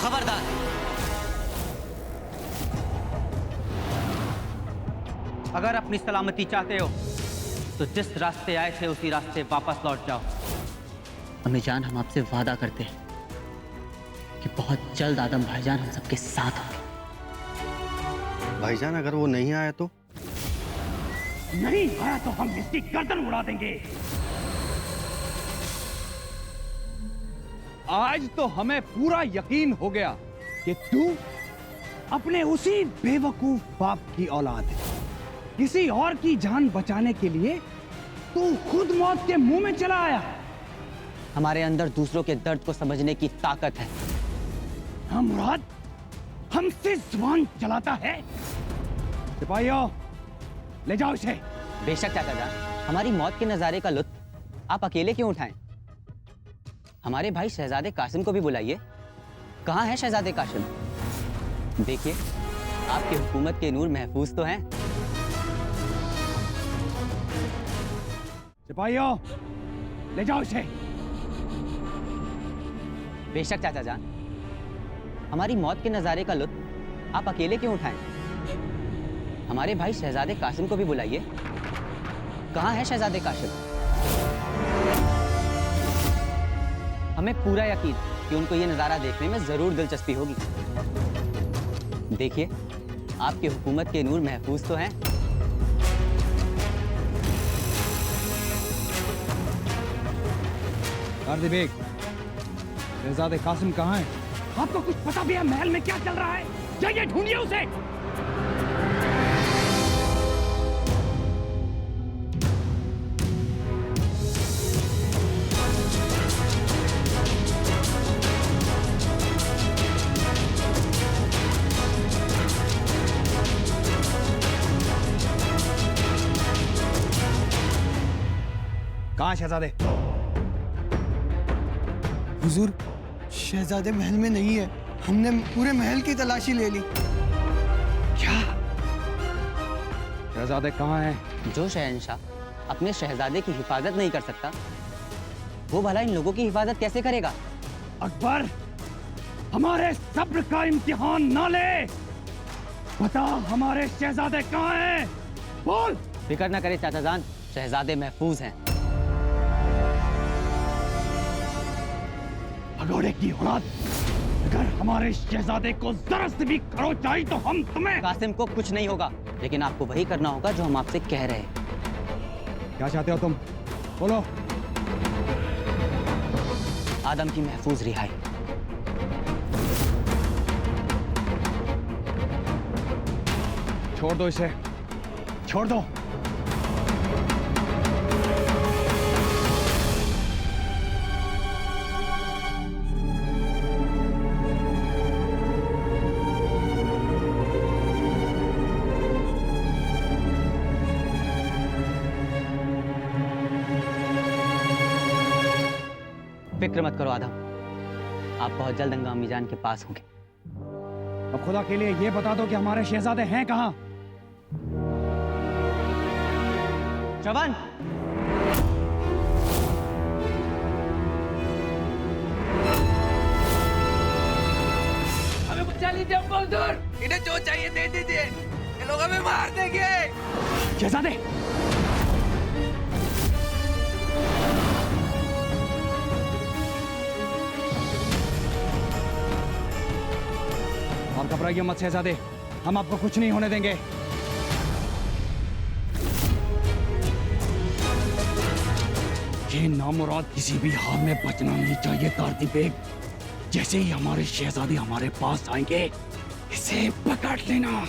खबरदार। अगर अपनी सलामती चाहते हो तो जिस रास्ते आए थे उसी रास्ते वापस लौट जाओ। अम्मी जान, हम आपसे वादा करते हैं कि बहुत जल्द आदम भाईजान हम सबके साथ होंगे। भाईजान अगर वो नहीं आया तो? नहीं आया तो हम इसकी गर्दन उड़ा देंगे। आज तो हमें पूरा यकीन हो गया कि तू अपने उसी बेवकूफ बाप की औलाद है। किसी और की जान बचाने के लिए तू खुद मौत के मुंह में चला आया। हमारे अंदर दूसरों के दर्द को समझने की ताकत है। हाँ मुराद, हमसे जुबान चलाता है। सिपाहियों, ले जाओ इसे। बेशक चाचा जान, हमारी मौत के नजारे का लुत्फ आप अकेले क्यों उठाएं? हमारे भाई शहजादे कासिम को भी बुलाइए। कहाँ है शहजादे कासिम? देखिए, आपकी हुकूमत के नूर महफूज तो हैं। सिपाहियों, ले जाओ इसे। बेशक चाचा जान, हमारी मौत के नजारे का लुत्फ आप अकेले क्यों उठाएं? हमारे भाई शहजादे कासिम को भी बुलाइए। कहाँ है शहजादे कासिम? हमें पूरा यकीन कि उनको ये नजारा देखने में जरूर दिलचस्पी होगी। देखिए, आपकी हुकूमत के नूर महफूज तो हैं। गार्दी बेग, शहजादे कासिम कहाँ है? आपको कुछ पता भी है महल में क्या चल रहा है? जाइए ढूंढिए उसे। कहाँ शहजादे? हुजूर, शहजादे महल में नहीं है। हमने पूरे महल की तलाशी ले ली। क्या? शहजादे कहाँ है? जो शहंशाह अपने शहजादे की हिफाजत नहीं कर सकता, वो भला इन लोगों की हिफाजत कैसे करेगा? अकबर, हमारे सब्र का इम्तिहान ना ले। बता, हमारे शहजादे कहाँ हैं? बोल। फिक्र न करे चाचा जान, शहजादे महफूज हैं। भगोड़े की औलाद, अगर हमारे शहजादे को जरा से भी खरोच आई तो हम तुम्हें। कासिम को कुछ नहीं होगा, लेकिन आपको वही करना होगा जो हम आपसे कह रहे हैं। क्या चाहते हो तुम? बोलो। आदम की महफूज रिहाई। छोड़ दो इसे, छोड़ दो। फिक्र मत करो आदम, आप बहुत जल्द अंगा अम्मी जान के पास होंगे। अब खुदा के लिए ये बता दो कि हमारे शहजादे हैं कहाँ? श्रवण, हमें बचा लीजिए बहादुर। इन्हें जो चाहिए दे दीजिए, ये लोग हमें मार देंगे। शहजादे, आप घबराइए मत शहजादे, हम आपको कुछ नहीं होने देंगे। ये नामुराद किसी भी हाल में बचना नहीं चाहिए गार्दी बेग। जैसे ही हमारे शहजादे हमारे पास आएंगे, इसे पकड़ लेना।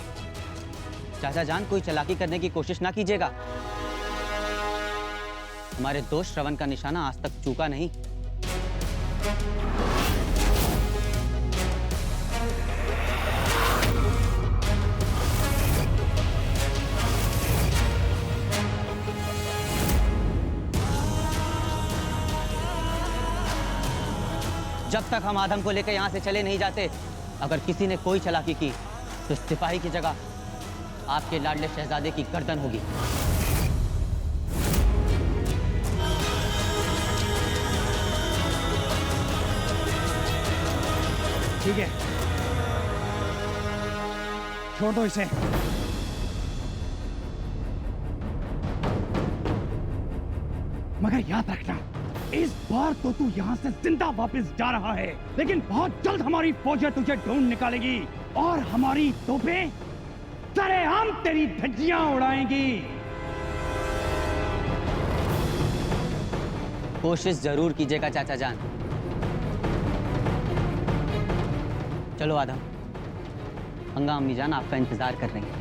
चाचा जान, कोई चालाकी करने की कोशिश ना कीजिएगा। हमारे दोस्त श्रवण का निशाना आज तक चूका नहीं। जब तक हम आदम को लेकर यहां से चले नहीं जाते, अगर किसी ने कोई चालाकी की तो सिपाही की जगह आपके लाडले शहजादे की गर्दन होगी। ठीक ठीक है, छोड़ दो इसे। मगर याद रखना, इस बार तो तू यहाँ से जिंदा वापस जा रहा है, लेकिन बहुत जल्द हमारी फौजें तुझे ढूंढ निकालेगी और हमारी तोपें सरेआम तेरी धज्जियां उड़ाएंगी। कोशिश जरूर कीजिएगा चाचा जान। चलो आदम, अंगा अम्मी जान आपका इंतजार कर रही हैं।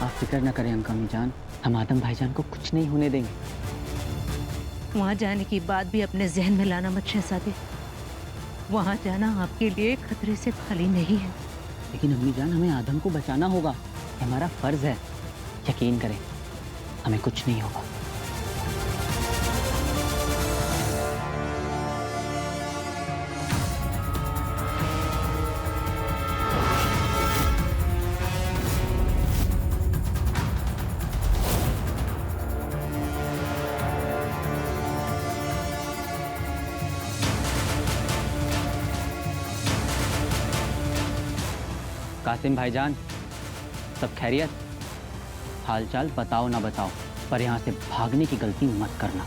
आप फिक्र न करें अंगा अम्मी जान, हम आदम भाईजान को कुछ नहीं होने देंगे। वहां जाने की बात भी अपने जहन में लाना मत शहजादे। वहां जाना आपके लिए खतरे से खाली नहीं है। लेकिन अम्मी जान, हमें आदम को बचाना होगा, ये हमारा फर्ज है। यकीन करें, हमें कुछ नहीं होगा। कासिम भाईजान, सब खैरियत? हालचाल बताओ ना बताओ, पर यहाँ से भागने की गलती मत करना।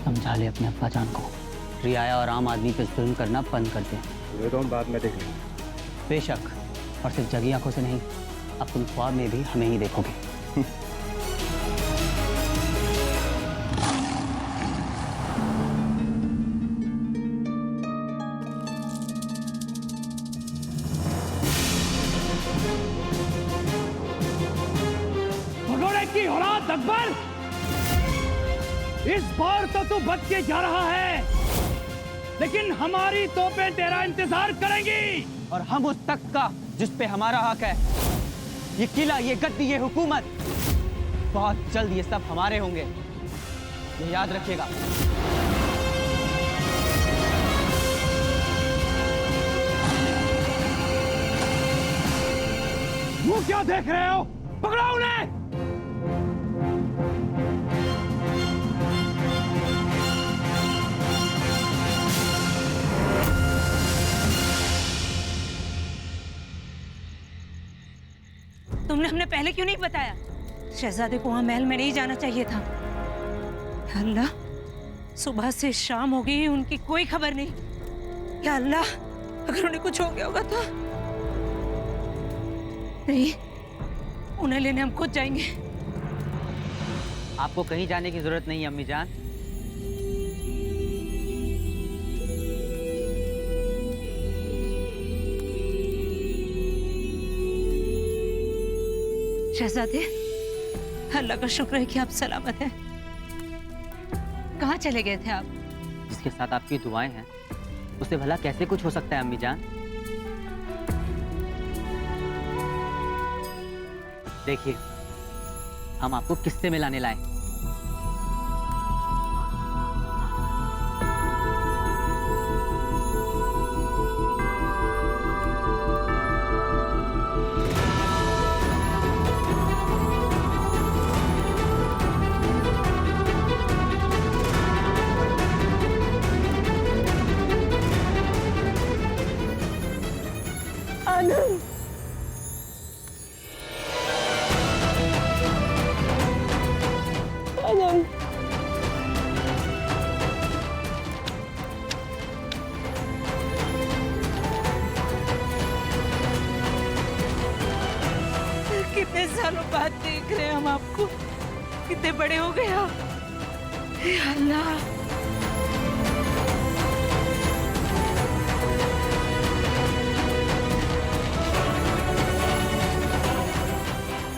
समझा ले अपने अब्बा जान को, रियाया और आम आदमी पे जुल्म करना बंद कर दे। ये तो बाद में देख लेंगे। बेशक, और सिर्फ जगी आंखों से नहीं, अब तुम ख्वाब में भी हमें ही देखोगे। भगोड़े की औलाद अकबर, इस बार तो तू बच के जा रहा है, लेकिन हमारी तोपें तेरा इंतजार करेंगी। और हम उस तख्त का जिस पे हमारा हक है, ये किला, ये गद्दी, ये हुकूमत, बहुत जल्द ये सब हमारे होंगे, ये याद रखिएगा। वो क्या देख रहे हो? पकड़ो उन्हें! तुमने हमने पहले क्यों नहीं बताया? शहजादे को वहां महल में नहीं जाना चाहिए था। अल्लाह, सुबह से शाम हो गई, उनकी कोई खबर नहीं। या अल्लाह, अगर उन्हें कुछ हो गया होगा तो? नहीं, उन्हें लेने हम खुद जाएंगे। आपको कहीं जाने की जरूरत नहीं है अम्मी जान। शहजादे, अल्लाह का शुक्र है कि आप सलामत हैं। कहाँ चले गए थे आप? जिसके साथ आपकी दुआएं हैं, उसे भला कैसे कुछ हो सकता है अम्मी जान? देखिए, हम आपको किससे मिलाने लाए। कितने सालों बाद देख रहे हैं हम आपको, कितने बड़े हो गए आप। हे अल्लाह,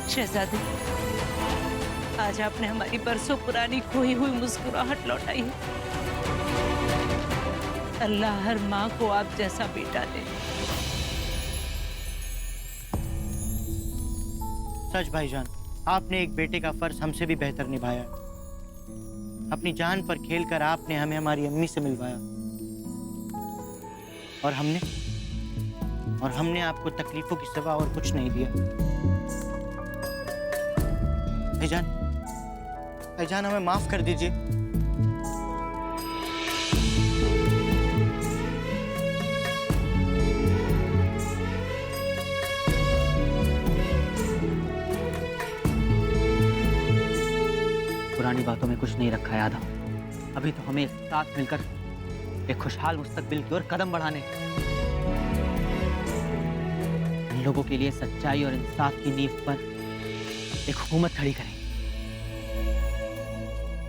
शहजादी, आज आपने हमारी बरसों पुरानी खोई हुई मुस्कुराहट लौटाई है। अल्लाह हर माँ को आप जैसा बेटा दे। सच भाईजान, आपने एक बेटे का फर्ज हमसे भी बेहतर निभाया। अपनी जान पर खेलकर आपने हमें हमारी अम्मी से मिलवाया और हमने आपको तकलीफों की सिवा और कुछ नहीं दिया। भाईजान हमें माफ कर दीजिए। पुरानी बातों में कुछ नहीं रखा है आदम। अभी तो हमें साथ मिलकर एक खुशहाल मुस्तकबिल की ओर कदम बढ़ाने, इन लोगों के लिए सच्चाई और इंसाफ की नींव पर एक हुकूमत खड़ी करें।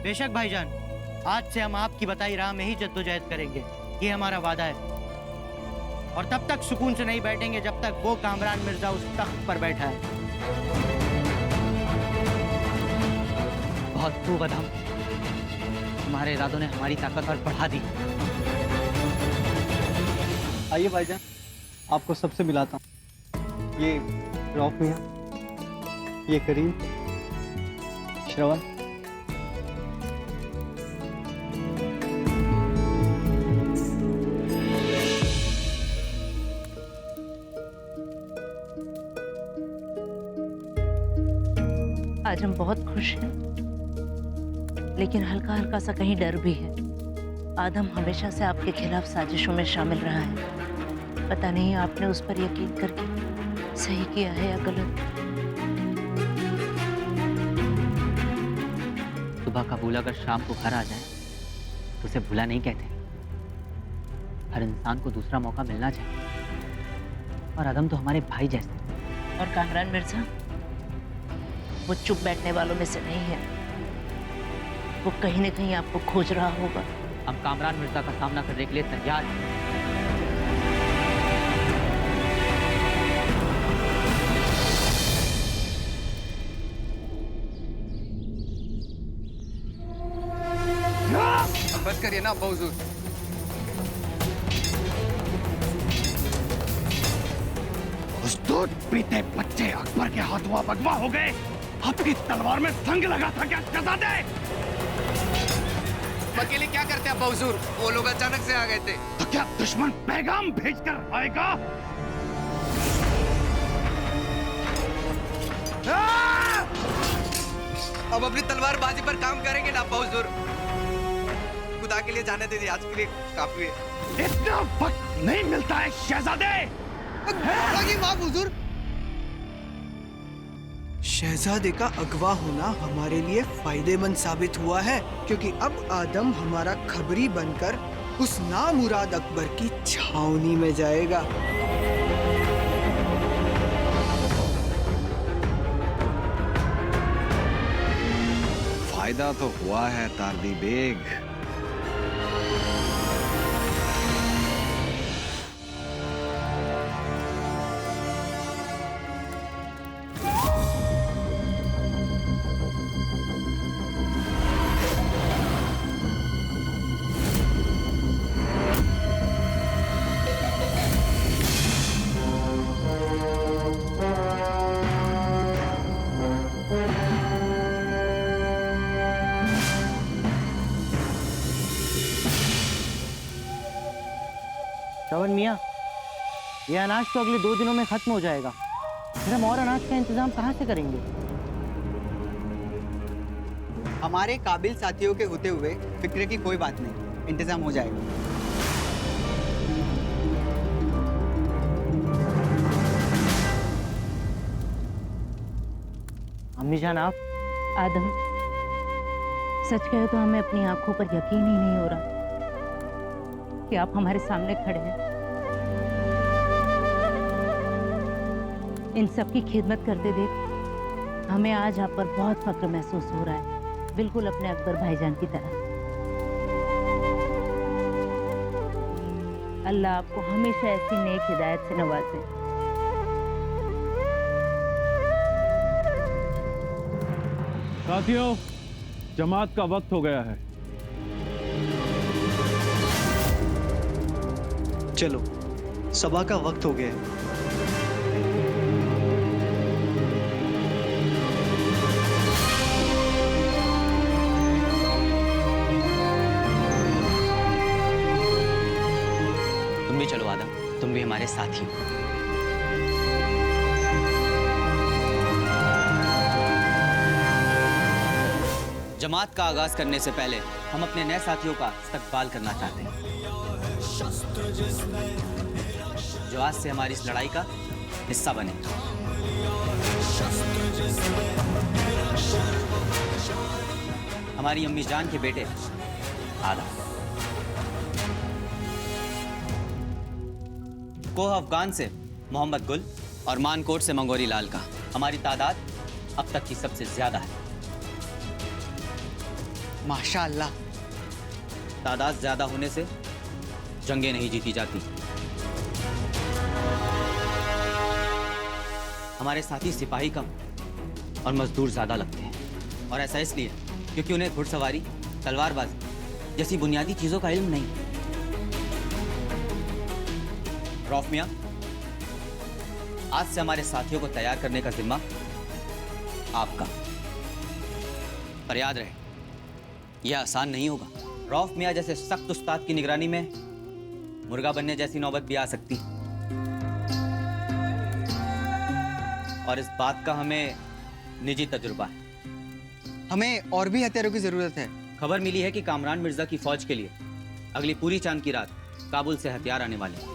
बेशक भाईजान, आज से हम आपकी बताई राह में ही जद्दोजहद करेंगे, ये हमारा वादा है। और तब तक सुकून से नहीं बैठेंगे जब तक वो कामरान मिर्जा उस तख्त पर बैठा है। बहुत खूब आदम, तुम्हारे इरादों ने हमारी ताकत और बढ़ा दी। आइए भाईजान, आपको सबसे मिलाता हूँ। ये रौफ मियाँ, ये करीम, श्रवण। आज हम बहुत खुश हैं, लेकिन हल्का हल्का सा कहीं डर भी है। आदम हमेशा से आपके खिलाफ साजिशों में शामिल रहा है। पता नहीं आपने उस पर यकीन करके सही किया है या गलत। सुबह का भूला अगर शाम को घर आ जाए तो उसे भूला नहीं कहते। हर इंसान को दूसरा मौका मिलना चाहिए, और आदम तो हमारे भाई जैसे। और कामरान मिर्जा वो चुप बैठने वालों में से नहीं है। वो कहीं न कहीं आपको खोज रहा होगा। हम कामरान मिर्जा का सामना करने के लिए तैयार हैं। बस करिए ना अब्बा हुजूर। उस दूध पीते बच्चे अकबर के हाथों आप अगवा हो गए। आपकी तलवार में संग लगा था क्या शहजादे? अकेले क्या करते अब्बा हुजूर? वो लोग अचानक से आ गए थे। तो क्या दुश्मन पैगाम भेजकर आएगा? अब अपनी तलवारबाजी पर काम करेंगे ना अब्बा हुजूर। खुदा के लिए जाने दीजिए, आज के लिए काफी है। इतना वक्त नहीं मिलता है शहजादे। हुजूर, शहजादे का अगवा होना हमारे लिए फायदेमंद साबित हुआ है, क्योंकि अब आदम हमारा खबरी बनकर उस नामुराद अकबर की छावनी में जाएगा। फायदा तो हुआ है तारली बेग। श्रवण मियाँ, ये अनाज तो अगले 2 दिनों में खत्म हो जाएगा। फिर हम और अनाज का इंतजाम कहाँ से करेंगे? हमारे काबिल साथियों के होते हुए फिक्र की कोई बात नहीं, इंतजाम हो जाएगा। अम्मी जान, आप? आदम, सच कहे तो हमें अपनी आंखों पर यकीन ही नहीं हो रहा कि आप हमारे सामने खड़े हैं। इन सब की खिदमत करते देख हमें आज आप पर बहुत फक्र महसूस हो रहा है, बिल्कुल अपने अकबर भाईजान की तरह। अल्लाह आपको हमेशा ऐसी नेक हिदायत से नवाजे। साथियों, जमात का वक्त हो गया है। चलो, सभा का वक्त हो गया है। तुम भी हमारे साथी हो। जमात का आगाज करने से पहले हम अपने नए साथियों का इस्तकबाल करना चाहते हैं, जो आज से हमारी इस लड़ाई का हिस्सा बने। हमारी अम्मी जान के बेटे आदम, कोह अफगान से मोहम्मद गुल और मानकोट से मंगोरी लाल का हमारी तादाद अब तक की सबसे ज्यादा है। माशाअल्लाह। तादाद ज्यादा होने से जंगें नहीं जीती जाती। हमारे साथी सिपाही कम और मजदूर ज्यादा लगते हैं, और ऐसा इसलिए क्योंकि उन्हें घुड़सवारी, तलवारबाजी जैसी बुनियादी चीजों का इल्म नहीं। रौफ मियां, आज से हमारे साथियों को तैयार करने का जिम्मा आपका। पर याद रहे, यह आसान नहीं होगा। रौफ मियां जैसे सख्त उस्ताद की निगरानी में मुर्गा बनने जैसी नौबत भी आ सकती, और इस बात का हमें निजी तजुर्बा है। हमें और भी हथियारों की जरूरत है। खबर मिली है कि कामरान मिर्जा की फौज के लिए अगली पूरी चांद की रात काबुल से हथियार आने वाले हैं।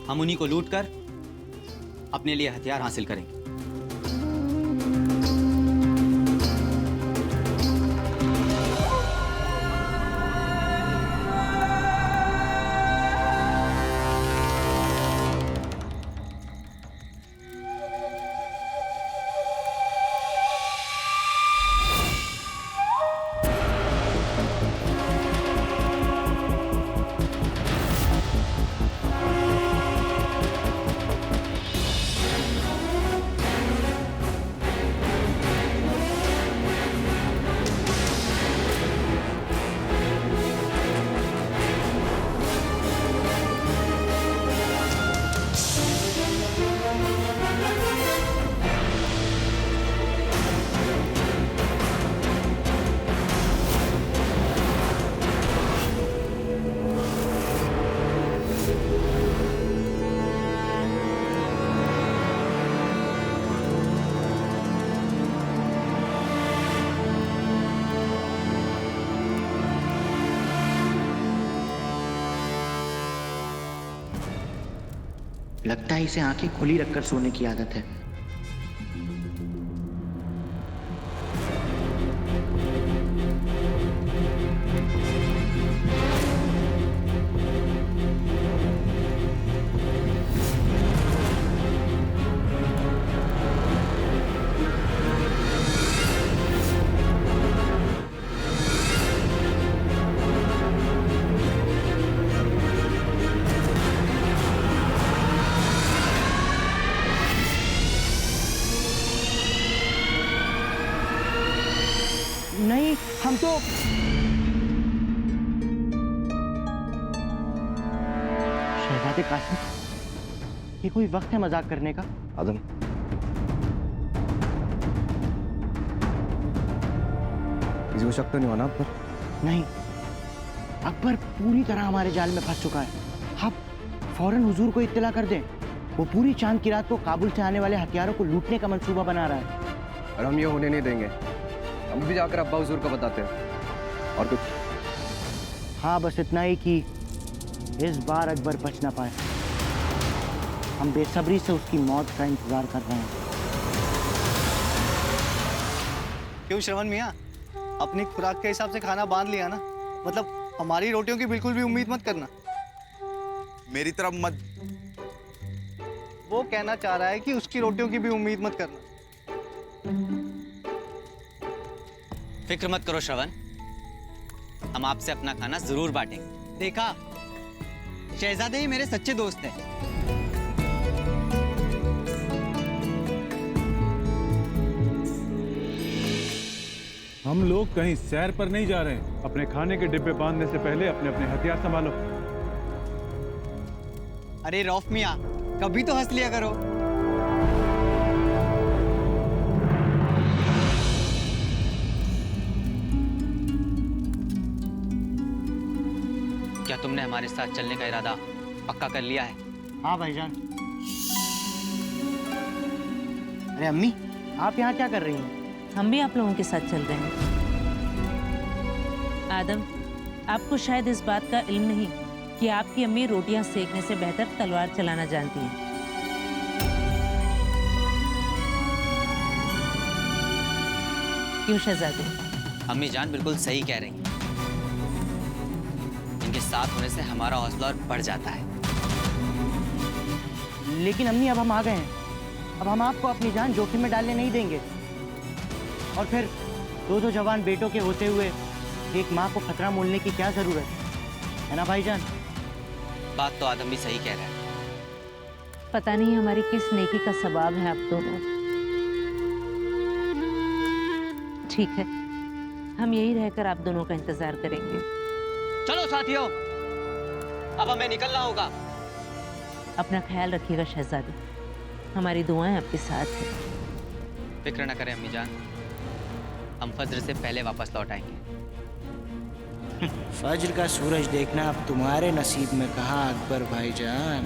हम उन्हीं को लूट कर अपने लिए हथियार हासिल करेंगे। लगता है इसे आंखें खुली रखकर सोने की आदत है। नहीं, हम तो शहजादे कासिम, ये कोई वक्त है मजाक करने का? आदम, किसी को शक तो नहीं हुआ ना आप पर? नहीं, अकबर पूरी तरह हमारे जाल में फंस चुका है। आप फौरन हुजूर को इत्तला कर दें। वो पूरी चांद की रात को काबुल से आने वाले हथियारों को लूटने का मंसूबा बना रहा है। और हम ये होने नहीं देंगे। हम भी जाकर अब्बा हुजूर को बताते हैं। और कुछ? हाँ, बस इतना ही कि इस बार अकबर बच ना पाए। हम बेसब्री से उसकी मौत का इंतजार कर रहे हैं। क्यों श्रवण मियाँ, अपनी खुराक के हिसाब से खाना बांध लिया ना? मतलब हमारी रोटियों की बिल्कुल भी उम्मीद मत करना। मेरी तरफ मत। वो कहना चाह रहा है कि उसकी रोटियों की भी उम्मीद मत करना। फिक्र मत करो श्रवण, हम आपसे अपना खाना जरूर बांटेंगे। देखा, शहजादे ही मेरे सच्चे दोस्त हैं। हम लोग कहीं सैर पर नहीं जा रहे हैं। अपने खाने के डिब्बे बांधने से पहले अपने अपने हथियार संभालो। अरे रौफ मियाँ, कभी तो हंस लिया करो। क्या तुमने हमारे साथ चलने का इरादा पक्का कर लिया है? हाँ भाईजान। अरे अम्मी, आप यहाँ क्या कर रही हैं? हम भी आप लोगों के साथ चल रहे हैं। आदम, आपको शायद इस बात का इल्म नहीं कि आपकी अम्मी रोटियां सेकने से बेहतर तलवार चलाना जानती हैं। क्यों शहजादे? अम्मी जान बिल्कुल सही कह रही हैं। इनके साथ होने से हमारा हौसला और बढ़ जाता है। लेकिन अम्मी, अब हम आ गए हैं। अब हम आपको अपनी जान जोखिम में डालने नहीं देंगे। और फिर दो जवान बेटों के होते हुए एक माँ को खतरा मोलने की क्या जरूरत है ना भाईजान? बात तो आदम भी सही कह रहा है। पता नहीं हमारी किस नेकी का सवाब है आप दोनों। ठीक है, हम यही रहकर आप दोनों का इंतजार करेंगे। चलो साथियों, अब हमें निकलना होगा। अपना ख्याल रखिएगा शहजादी, हमारी दुआएं आपके साथ हैं। फिक्र न करें अम्मी जान, हम फज्र से पहले वापस लौट आएंगे। फज्र का सूरज देखना अब तुम्हारे नसीब में कहाँ अकबर भाईजान।